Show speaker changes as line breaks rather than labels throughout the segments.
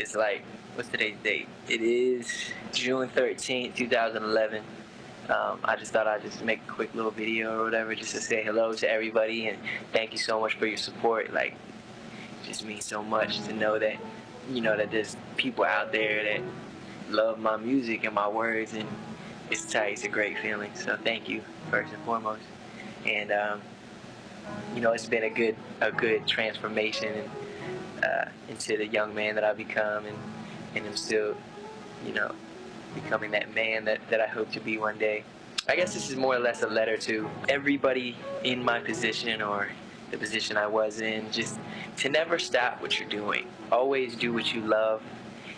It's like, what's today's date? It is June 13th, 2011. I just thought I'd just make a quick little video or whatever just to say hello to everybody and thank you so much for your support. Like, it just means so much to know that, that there's people out there that love my music and my words, and it's tight. It's a great feeling. So thank you, first and foremost. And, it's been a good transformation into the young man that I've become, and I'm still, becoming that man that I hope to be one day. I guess this is more or less a letter to everybody in my position or the position I was in, just to never stop what you're doing. Always do what you love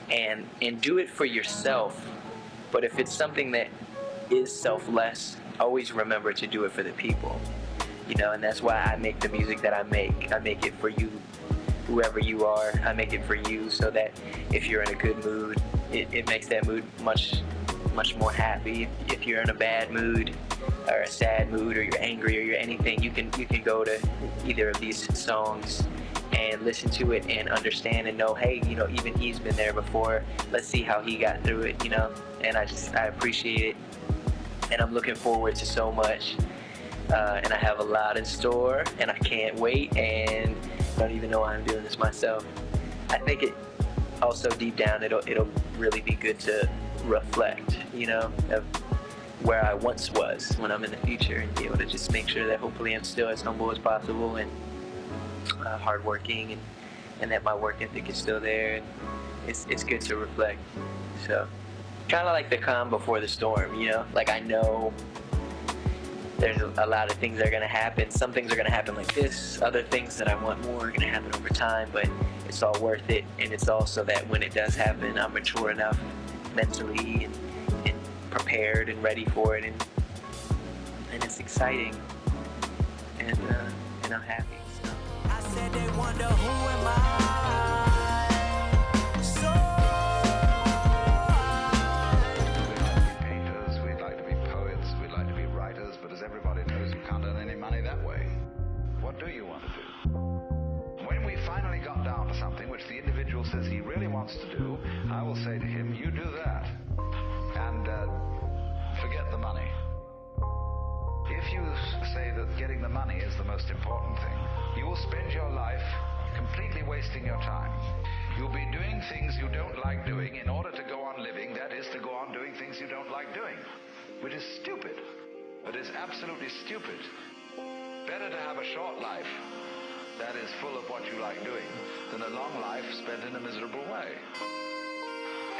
and do it for yourself. But if it's something that is selfless, always remember to do it for the people. And that's why I make the music that I make. I make it for you, whoever you are. I make it for you so that if you're in a good mood, it makes that mood much more happy. If you're in a bad mood or a sad mood or you're angry or you're anything, you can go to either of these songs and listen to it and understand and know, hey, even he's been there before. Let's see how he got through it, and I appreciate it, and I'm looking forward to so much, and I have a lot in store, and I can't wait, and don't even know why I'm doing this myself. I think it also deep down it'll really be good to reflect, of where I once was when I'm in the future, and be able to just make sure that hopefully I'm still as humble as possible and hardworking, and that my work ethic is still there, and it's good to reflect. So kind of like the calm before the storm, like I know there's a lot of things that are going to happen. Some things are going to happen like this. Other things that I want more are going to happen over time, but it's all worth it. And it's also that when it does happen, I'm mature enough mentally and prepared and ready for it. And it's exciting. And I'm happy. So.
I said they wonder who am I?
What do you want to do? When we finally got down to something which the individual says he really wants to do, I will say to him, you do that, and forget the money. If you say that getting the money is the most important thing, you will spend your life completely wasting your time. You'll be doing things you don't like doing in order to go on living, that is, to go on doing things you don't like doing, which is stupid. It is absolutely stupid. Better to have a short life that is full of what you like doing than a long life spent in a miserable way.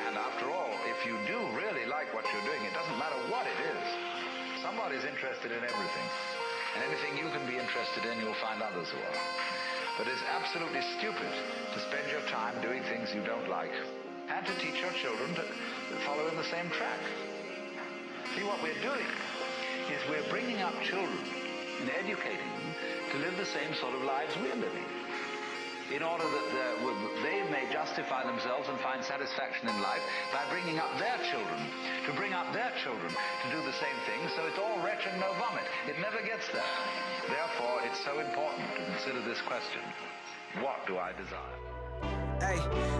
And after all, if you do really like what you're doing, it doesn't matter what it is. Somebody's interested in everything. And anything you can be interested in, you'll find others who are. But it's absolutely stupid to spend your time doing things you don't like and to teach your children to follow in the same track. See, what we're doing is we're bringing up children and educating them to live the same sort of lives we're living, in order that they may justify themselves and find satisfaction in life by bringing up their children, to bring up their children to do the same thing, so it's all wretch and no vomit. It never gets there. Therefore, it's so important to consider this question: what do I desire?
Hey,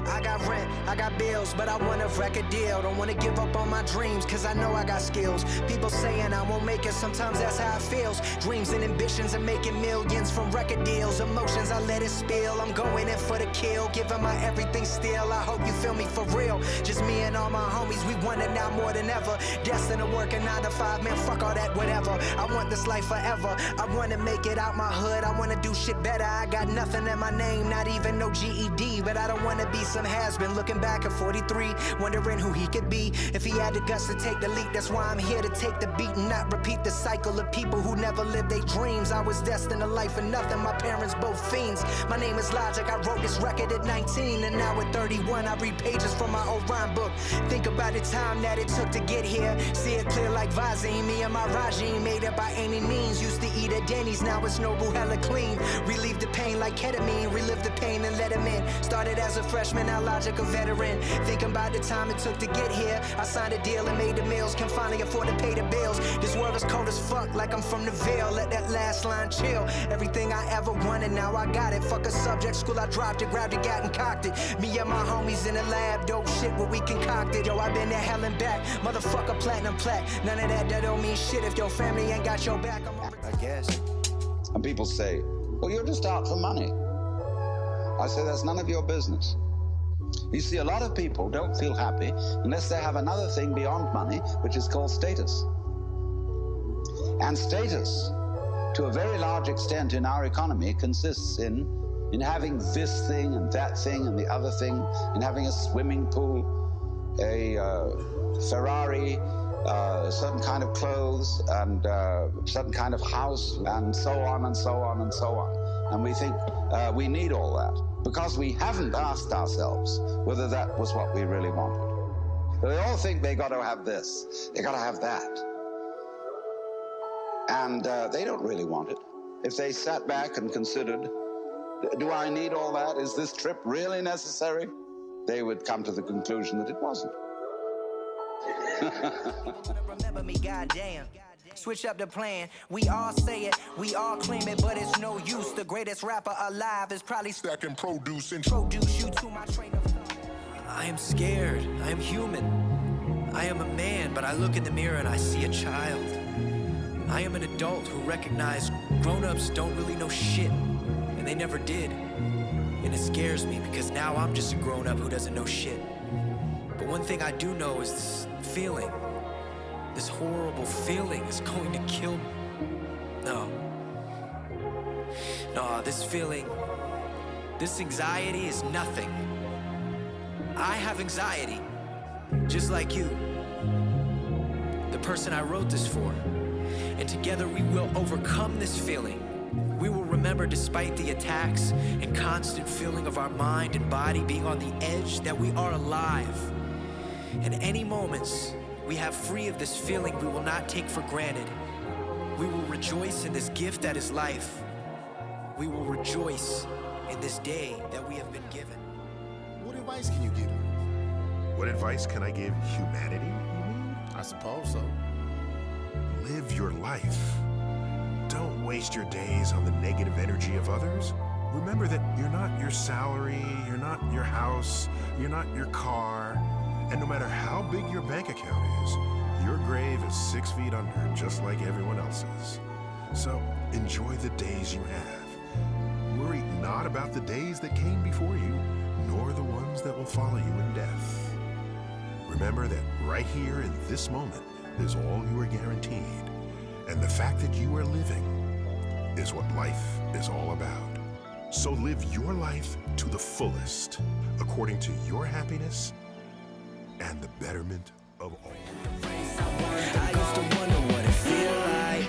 I got rent, I got bills, but I want a record deal. Don't wanna give up on my dreams, cause I know I got skills. People saying I won't make it, sometimes that's how it feels. Dreams and ambitions and making millions from record deals. Emotions, I let it spill, I'm going in for the kill. Giving my everything still, I hope you feel me for real. Just me and all my homies, we want it now more than ever. Destined to work a 9 to 5, man, fuck all that, whatever. I want this life forever, I wanna make it out my hood. I wanna do shit better, I got nothing in my name, not even no GED. But I don't wanna be some has-been looking back at 43, wondering who he could be if he had the guts to take the leap. That's why I'm here to take the beat and not repeat the cycle of people who never lived their dreams. I was destined to life for nothing, my parents both fiends. My name is Logic, I wrote this record at 19, and now at 31 I read pages from my old rhyme book. Think about the time that it took to get here, see it clear like Visine. Me and my regime made it by any means. Used to eat at Denny's, now it's Noble hella clean. Relieve the pain like ketamine, relive the pain and let him in. Started Started as a freshman, now logic a veteran. Thinking about the time it took to get here. I signed a deal and made the meals, can finally afford to pay the bills. This world is cold as fuck, like I'm from the Ville. Let that last line chill. Everything I ever wanted, now I got it. Fuck a subject, school I dropped it, grabbed it, got and cocked it. Me and my homies in the lab, dope shit what we concocted. Yo, I been to hell and back, motherfucker platinum plaque. None of that don't mean shit if your family ain't got your back. I guess.
And people say, well, you're just out for money. I say that's none of your business. You see, a lot of people don't feel happy unless they have another thing beyond money, which is called status. And status, to a very large extent in our economy, consists in having this thing and that thing and the other thing, in having a swimming pool, a Ferrari, certain kind of clothes, and certain kind of house, and so on and so on and so on. And we think we need all that because we haven't asked ourselves whether that was what we really wanted. They all think they got to have this, they got to have that. And they don't really want it. If they sat back and considered, do I need all that? Is this trip really necessary? They would come to the conclusion that it wasn't.
Remember me, goddamn. Switch up the plan. We all say it, we all claim it, but it's no use. The greatest rapper alive is probably
stacking produce and
introduce you to my train of thought.
I am scared. I am human. I am a man, but I look in the mirror and I see a child. I am an adult who recognized grown-ups don't really know shit, and they never did. And it scares me because now I'm just a grown-up who doesn't know shit. But one thing I do know is this feeling, this horrible feeling is going to kill me. No, this feeling, this anxiety is nothing. I have anxiety, just like you, the person I wrote this for. And together we will overcome this feeling. We will remember, despite the attacks and constant feeling of our mind and body being on the edge, that we are alive. And any moments we have free of this feeling we will not take for granted. We will rejoice in this gift that is life. We will rejoice in this day that we have been given.
What advice can you give me? What advice can I give humanity, you mean?
I suppose so.
Live your life. Don't waste your days on the negative energy of others. Remember that you're not your salary, you're not your house, you're not your car, and no matter how big your bank account is, your grave is 6 feet under, just like everyone else's. So enjoy the days you have. Worry not about the days that came before you, nor the ones that will follow you in death. Remember that right here in this moment is all you are guaranteed, and the fact that you are living is what life is all about. So live your life to the fullest, according to your happiness and the betterment of all.
I used to wonder what it feel like.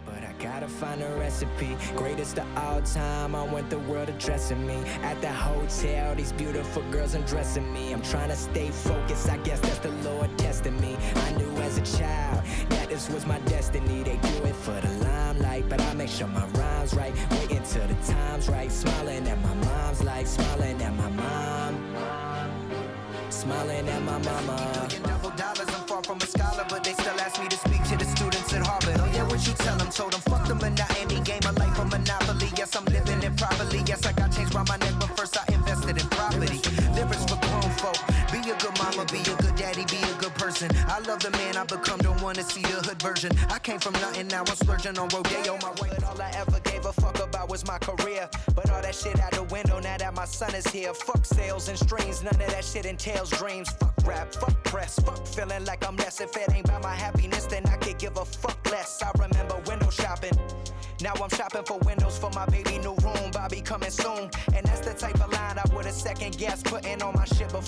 But I gotta find a recipe, greatest of all time. I want the world addressing me. At the hotel, these beautiful girls undressing me. I'm trying to stay focused, I guess that's the Lord testing me. I knew as a child that this was my destiny. They do it for the limelight, but I make sure my rhyme's right. Waiting till the time's right, smiling at my mom's like smiling at my mom, smiling at my mama. Double dollars, I'm far from a scholar, but they still ask me to speak to the students at Harvard. Oh yeah, what you tell them? Told them fuck the monotony, game of life a monopoly. Yes, I'm living it properly. Yes, I got chains round my neck, but first I invested in property. Lyrics for grown folk. Be a good mama, be a good daddy, be a good person. I love the man I become, don't wanna see the hood version. I came from nothing, now I'm splurging on rodeo my way. But all I ever gave a fuck about was my career. But all that shit out the window now that my son is here. Fuck sales and streams, none of that shit entails dreams. Fuck rap, fuck press, fuck feeling like I'm less. If it ain't about my happiness, then I could give a fuck less. I remember window shopping. Now I'm shopping for windows for my baby new room. Bobby coming soon. And that's the type of line I would've second guessed putting on my shit before.